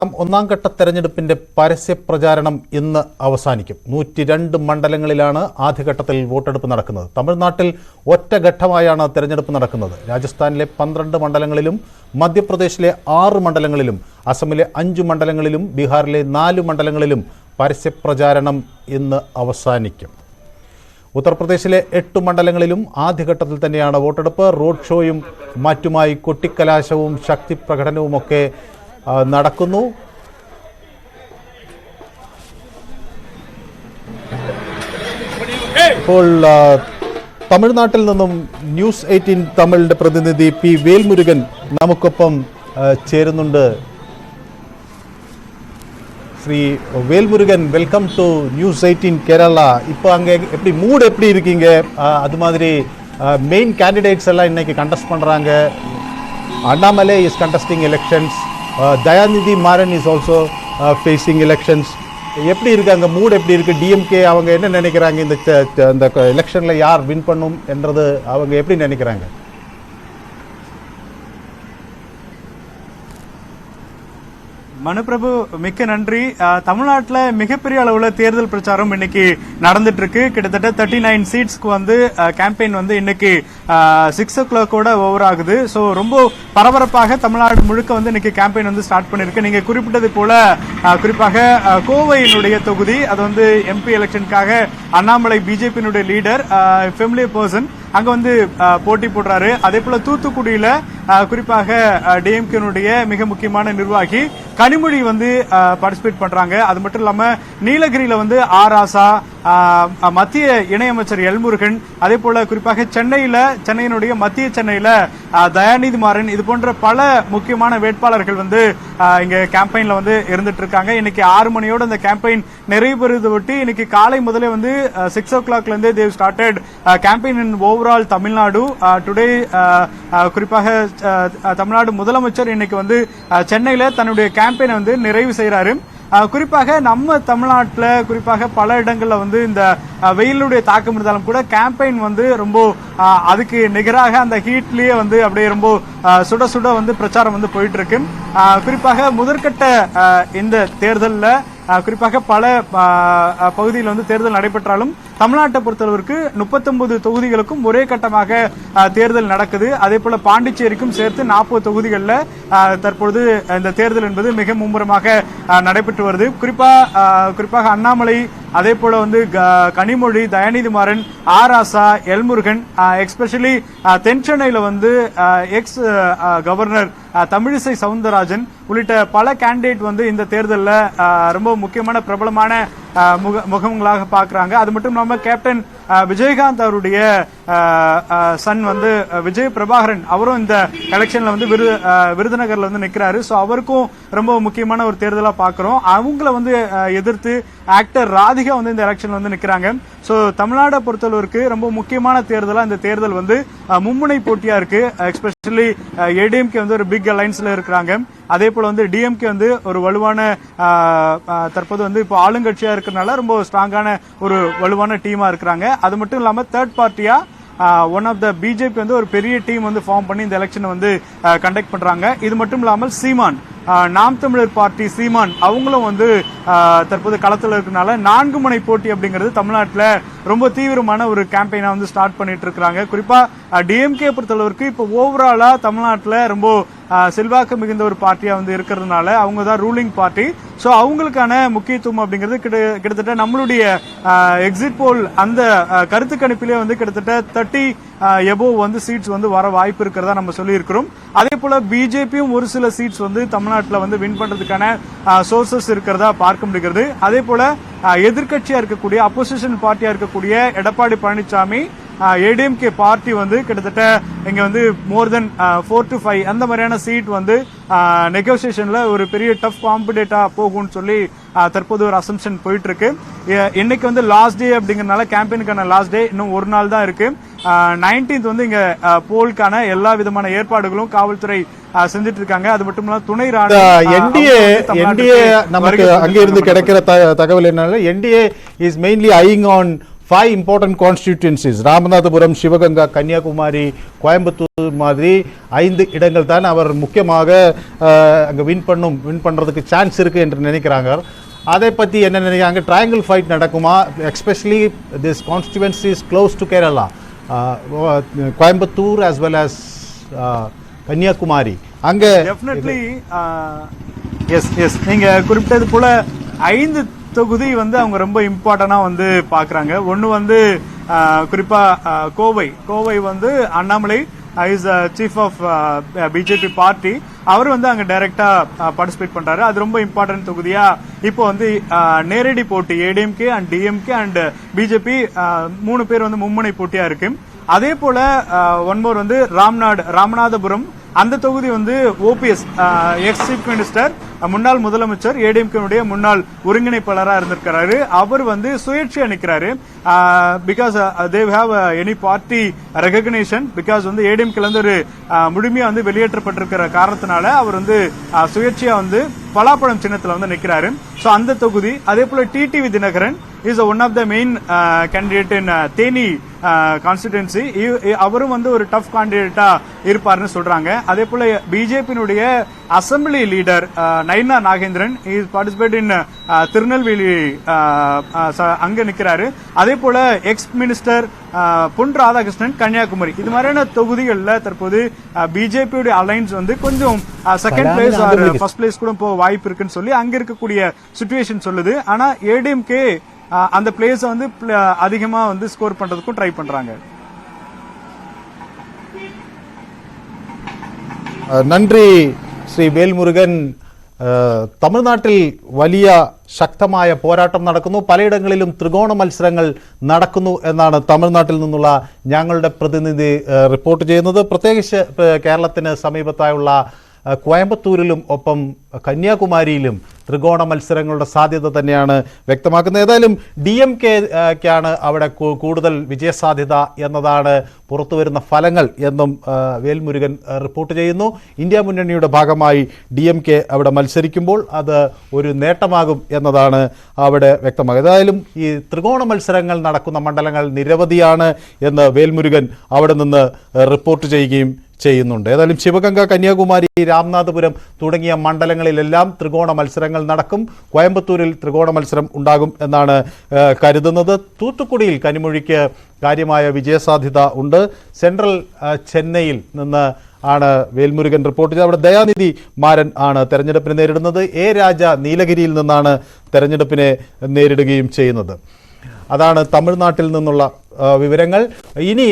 ഒന്നാം ഘട്ട തെരഞ്ഞെടുപ്പിന്റെ പരസ്യ പ്രചാരണം ഇന്ന് അവസാനിക്കും. 102 മണ്ഡലങ്ങളിലാണ് ആദ്യഘട്ടത്തിൽ വോട്ടെടുപ്പ് നടക്കുന്നത്. തമിഴ്നാട്ടിൽ ഒറ്റഘട്ടമായാണ് തെരഞ്ഞെടുപ്പ് നടക്കുന്നത്. രാജസ്ഥാനിലെ 12 മണ്ഡലങ്ങളിലും മധ്യപ്രദേശിലെ 6 മണ്ഡലങ്ങളിലും അസമിലെ 5 മണ്ഡലങ്ങളിലും ബീഹാറിലെ 4 മണ്ഡലങ്ങളിലും പരസ്യ പ്രചാരണം ഇന്ന് അവസാനിക്കും. ഉത്തർപ്രദേശിലെ 8 മണ്ഡലങ്ങളിലും ആദ്യഘട്ടത്തിൽ തന്നെയാണ് വോട്ടെടുപ്പ്. റോഡ് ഷോയും മറ്റുമായി കൊട്ടിക്കലാശവും ശക്തി പ്രകടനവുമൊക്കെ നടക്കുന്നു. ഇപ്പോൾ തമിഴ്നാട്ടിൽ നിന്നും ന്യൂസ് 18 തമിഴിന്റെ പ്രതിനിധി പി വേൽമുരുകൻ നമുക്കൊപ്പം ചേരുന്നുണ്ട്. Shri Velmurugan, welcome to news 18 Kerala. இப்போ அங்கே எப்படி மூட் எப்படி இருக்கீங்க? அது மாதிரி மெயின் கேண்டிடேட்ஸ் எல்லாம் இன்னைக்கு கண்டெஸ்ட் பண்ணுறாங்க. Annamalai is contesting elections, Dayanidhi Maran is also facing elections. எப்படி இருக்கு அங்கே மூட் எப்படி இருக்கு? டிஎம்கே அவங்க என்ன நினைக்கிறாங்க? இந்த எலெக்ஷனில் யார் வின் பண்ணும் என்றது அவங்க எப்படி நினைக்கிறாங்க? மனுபிரபு, மிக்க நன்றி. தமிழ்நாட்டில் மிகப்பெரிய அளவுல தேர்தல் பிரச்சாரம் இன்னைக்கு நடந்துட்டு இருக்கு. கிட்டத்தட்ட 39 சீட்ஸ்க்கு வந்து கேம்பெயின் வந்து இன்னைக்கு 6 o'clock ஓவர் ஆகுது. ஸோ ரொம்ப பரபரப்பாக தமிழ்நாடு முழுக்க வந்து இன்னைக்கு கேம்பெயின் வந்து ஸ்டார்ட் பண்ணிருக்கு. நீங்க குறிப்பிட்டது போல குறிப்பாக கோவையினுடைய தொகுதி, அது வந்து எம்பி எலெக்ஷனுக்காக அண்ணாமலை பிஜேபியினுடைய லீடர், ஃபெமிலியர் பர்சன், அங்க வந்து போட்டி போடுறாரு. அதே போல தூத்துக்குடியில குறிப்பாக டிஎம்கேனுடைய மிக முக்கியமான நிர்வாகி கனிமொழி வந்து பார்ட்டிசிபேட் பண்றாங்க. அது மட்டும் இல்லாம நீலகிரியில வந்து ஆர் ராசா, மத்திய இணையமைச்சர் எல்முருகன், அதே போல குறிப்பாக சென்னையினுடைய மத்திய சென்னையில தயாநிதி மாறன், இது போன்ற பல முக்கியமான வேட்பாளர்கள் வந்து இங்க கேம்பெயின்ல வந்து இருந்துட்டு இருக்காங்க. இன்னைக்கு 6 மணியோட இந்த கேம்பெயின் நிறைவு பெறுவதை ஒட்டி இன்னைக்கு காலை முதலே வந்து 6 o'clock இருந்து they've started campaign in overall Tamil Nadu. Today குறிப்பாக தமிழ்நாடு முதலமைச்சர் இன்னைக்கு வந்து சென்னையில தன்னுடைய கேம்பெயினை வந்து நிறைவு செய்யறாரு. குறிப்பாக நம்ம தமிழ்நாட்டில் குறிப்பாக பல இடங்கள்ல வந்து இந்த வெயிலுடைய தாக்கம் இருந்தாலும் கூட கேம்பெயின் வந்து ரொம்ப அதுக்கு நிகராக அந்த ஹீட்லயே வந்து அப்படியே ரொம்ப சுட சுட வந்து பிரச்சாரம் வந்து போயிட்டு இருக்கு. குறிப்பாக முதற்கட்ட இந்த தேர்தலில் குறிப்பாக பல பகுதியில் வந்து தேர்தல் நடைபெற்றாலும் தமிழ்நாட்டை பொறுத்தளவிற்கு 39 தொகுதிகளுக்கும் ஒரே கட்டமாக தேர்தல் நடக்குது. அதே போல பாண்டிச்சேரிக்கும் சேர்த்து 40 தொகுதிகளில் தற்பொழுது இந்த தேர்தல் என்பது மிக மும்முரமாக நடைபெற்று வருது. குறிப்பாக அண்ணாமலை, அதே போல வந்து கனிமொழி, தயாநிதி மாறன், ஆர் ராசா, எல்முருகன், எஸ்பெஷலி தென் சென்னையில வந்து எக்ஸ் கவர்னர் தமிழிசை சவுந்தரராஜன் உள்ளிட்ட பல கேண்டிடேட் வந்து இந்த தேர்தலில் ரொம்ப முக்கியமான பிரபலமான முகங்களாக பார்க்கிறாங்க. அது மட்டும் இல்லாம கேப்டன் விஜயகாந்த் அவருடைய சன் வந்து விஜய் பிரபாகரன், அவரும் இந்த எலெக்ஷன்ல வந்து விருதுநகர்ல வந்து நிக்கிறாரு. சோ அவருக்கும் ரொம்ப முக்கியமான ஒரு தேர்தலா பாக்குறோம். அவங்கள வந்து எதிர்த்து ஆக்டர் ராதிகா வந்து இந்த எலெக்ஷன்ல வந்து நிக்கிறாங்க. சோ தமிழ்நாடை பொறுத்தளவிற்கு ரொம்ப முக்கியமான தேர்தலா இந்த தேர்தல் வந்து மும்முனை போட்டியா இருக்கு. எஸ்பெஷலி ஏடிஎம்கே வந்து ஒரு பிக் அலைன்ஸ்ல இருக்கிறாங்க. அதே போல வந்து டிஎம்கே வந்து ஒரு வலுவான தற்போது வந்து இப்போ ஆளுங்கட்சியா இருக்கிறதுனால ரொம்ப ஸ்ட்ராங்கான ஒரு வலுவான டீமா இருக்கிறாங்க. அது மட்டும் இல்லாம தேர்ட் பார்ட்டியா ஒன் ஆஃப் த பிஜேபி வந்து ஒரு பெரிய டீம் வந்து ஃபார்ம் பண்ணி இந்த எலெக்ஷனை வந்து கண்டக்ட் பண்றாங்க. இது மட்டும் இல்லாமல் சீமான், நாம் தமிழர் பார்ட்டி சீமான், அவங்களும் வந்து தற்போது களத்தில் இருக்கிறதுனால 4 முனை போட்டி அப்படிங்கிறது தமிழ்நாட்டில் ரொம்ப தீவிரமான ஒரு கேம்பெயினா வந்து ஸ்டார்ட் பண்ணிட்டு இருக்காங்க. குறிப்பா டிஎம்கே பொறுத்தளவிற்கு இப்போ ஓவராலா தமிழ்நாட்டில் ரொம்ப செல்வாக்கு மிகுந்த ஒரு பார்ட்டியா வந்து இருக்கிறதுனால அவங்க தான் ரூலிங் பார்ட்டி. சோ அவங்களுக்கான முக்கியத்துவம் அப்படிங்கிறது கிட்டத்தட்ட நம்மளுடைய எக்ஸிட் போல் அந்த கருத்து கணிப்பிலே வந்து கிட்டத்தட்ட 30 எபோவ் வந்து சீட்ஸ் வந்து வர வாய்ப்பு இருக்கிறதா நம்ம சொல்லி இருக்கிறோம். அதே போல பிஜேபியும் ஒரு சில சீட்ஸ் வந்து தமிழ்நாட்டில் வந்து வின் பண்றதுக்கான சோர்சஸ் இருக்கிறதா பார்க்க முடிகிறது. அதே போல எதிர்கட்சியா இருக்கக்கூடிய அப்போசிஷன் பார்ட்டியா இருக்கக்கூடிய எடப்பாடி பழனிசாமி, ஏடிஎம்கே பார்ட்டி வந்து கிட்டத்தட்ட இங்க வந்து மோர் தென் 4 to 5 அந்த மாதிரியான சீட் வந்து நெகோசியேஷன்ல ஒரு பெரிய டஃப் காம்படிட்டா போகும்னு சொல்லி தற்போது ஒரு அசம்ஷன் போயிட்டு இருக்கு. இன்னைக்கு வந்து லாஸ்ட் டே அப்படிங்கறதுனால கேம்பெயினுக்கான லாஸ்ட் டே இன்னும் ஒரு நாள் தான் இருக்கு. 19th வந்து இங்க போலுக்கான எல்லா விதமான ஏற்பாடுகளும் காவல்துறை செஞ்சிட்டு இருக்காங்க. அது மட்டும் இல்லாம துணை ராணுவ என்டிஏ நமக்கு அங்க இருந்து கிடைக்கிற தகவல் என்னன்னா NDA is mainly eyeing on 5 important constituencies, Ramanathapuram, Sivaganga, Kanyakumari, Coimbatore மாதிரி 5 இடங்கள் தான் அவர் முக்கியமாக அங்கே வின் பண்ணுறதுக்கு சான்ஸ் இருக்குது என்று நினைக்கிறாங்க. அதை பற்றி என்ன நினைக்கிறாங்க? ட்ரையாங்கிள் ஃபைட் நடக்குமா? Especially this constituency is close to Kerala, Coimbatore as well as Kanyakumari. அங்கே டெஃபினெட்லி எஸ் நீங்க குறிப்பிட்டது போல 5 தொகுதி வந்து அவங்க ரொம்ப இம்பார்ட்டண்டா வந்து பாக்குறாங்க. ஒன்னு வந்து குறிப்பா கோவை வந்து Annamalai is chief of BJP party, அவர் வந்து அங்க டைரக்டா பார்ட்டிசிபேட் பண்றாரு. அது ரொம்ப இம்பார்ட்டன்ட் தொகுதியா இப்போ வந்து நேரடி போட்டி ADMK and DMK and BJP 3 பேர் வந்து மும்முனை போட்டியா இருக்கு. அதே போல ஒன்மோர் வந்து ராமநாதபுரம், அந்த தொகுதி வந்து ஓபிஎஸ் எக்ஸ் சீஃப் மினிஸ்டர், முன்னாள் முதலமைச்சர், ஏடிஎம்கே முன்னாள் ஒருங்கிணைப்பாளராக இருந்திருக்கிறாரு. அவர் வந்து சுயேட்சையா நிற்கிறாரு. Because they have any party recognition, because வந்து ஏடிஎம்கேல இருந்து ஒரு முழுமையா வந்து வெளியேற்றப்பட்டிருக்கிற காரணத்தினால அவர் வந்து சுயேட்சையா வந்து பலாப்பழம் சின்னத்துல வந்து நிற்கிறாரு. சோ அந்த தொகுதி. அதே போல TTV Dhinakaran is one of the main candidate in Theni constituency. அவரும் வந்து ஒரு டஃப் கேண்டிடேட்டா இருப்பாருன்னு சொல்றாங்க. அதே போல பிஜேபியினுடைய assembly leader Naina Nagendran is participate in Tirunelveli, அங்க நிக்கிறாரு. அதே போல எக்ஸ் மினிஸ்டர் பொன் ராதாகிருஷ்ணன் கன்னியாகுமரி. இது மாதிரியான தொகுதிகளில் தற்போது பிஜேபியுடைய அலைன்ஸ் வந்து கொஞ்சம் செகண்ட் பிளேஸ் ஃபர்ஸ்ட் பிளேஸ் கூட போக வாய்ப்பு இருக்குன்னு சொல்லி அங்க இருக்கக்கூடிய சிச்சுவேஷன் சொல்லுது. ஆனா ஏடிஎம்கே அந்த பிளேஸ் வந்து அதிகமா வந்து ஸ்கோர் பண்றதுக்கும் ட்ரை பண்றாங்க. നന്ദി ശ്രീ വേൽമുരുകൻ. തമിഴ്നാട്ടിൽ വലിയ ശക്തമായ പോരാട്ടം നടക്കുന്നു, പലയിടങ്ങളിലും ത്രികോണ മത്സരങ്ങൾ നടക്കുന്നു എന്നാണ് തമിഴ്നാട്ടിൽ നിന്നുള്ള ഞങ്ങളുടെ പ്രതിനിധി റിപ്പോർട്ട് ചെയ്യുന്നത്. പ്രത്യേകിച്ച് കേരളത്തിന് സമീപത്തായുള്ള കോയമ്പത്തൂരിലും ഒപ്പം കന്യാകുമാരിയിലും ത്രികോണ മത്സരങ്ങളുടെ സാധ്യത തന്നെയാണ് വ്യക്തമാക്കുന്നത്. ഏതായാലും DMK-ക്കാണ് അവിടെ കൂടുതൽ വിജയസാധ്യത എന്നതാണ് പുറത്തുവരുന്ന ഫലങ്ങൾ എന്നും വേൽമുരുകൻ റിപ്പോർട്ട് ചെയ്യുന്നു. ഇന്ത്യ മുന്നണിയുടെ ഭാഗമായി DMK അവിടെ മത്സരിക്കുമ്പോൾ അത് ഒരു നേട്ടമാകും എന്നതാണ് അവിടെ വ്യക്തമാകുന്നത്. ഏതായാലും ഈ ത്രികോണ മത്സരങ്ങൾ നടക്കുന്ന മണ്ഡലങ്ങൾ നിരവധിയാണ് എന്ന് വേൽമുരുകൻ അവിടെ നിന്ന് റിപ്പോർട്ട് ചെയ്യുന്നുണ്ട്. ഏതായാലും ശിവഗംഗ, കന്യാകുമാരി, രാമനാഥപുരം തുടങ്ങിയ മണ്ഡലങ്ങളിലെല്ലാം ത്രികോണ മത്സരങ്ങൾ നടക്കും. കോയമ്പത്തൂരിൽ ത്രികോണ മത്സരം ഉണ്ടാകും എന്നാണ് കരുതുന്നത്. തൂത്തുക്കുടിയിൽ കനിമൊഴിക്ക് കാര്യമായ വിജയസാധ്യത ഉണ്ട്. സെൻട്രൽ ചെന്നൈയിൽ നിന്ന് ആണ് വേൽമുരുകൻ റിപ്പോർട്ട് ചെയ്തത്. അവിടെ ദയാനിധി മാരൻ ആണ് തെരഞ്ഞെടുപ്പിനെ നേരിടുന്നത്. എ രാജ നീലഗിരിയിൽ നിന്നാണ് തെരഞ്ഞെടുപ്പിനെ നേരിടുകയും ചെയ്യുന്നത്. അതാണ് തമിഴ്നാട്ടിൽ നിന്നുള്ള വിവരങ്ങൾ. ഇനി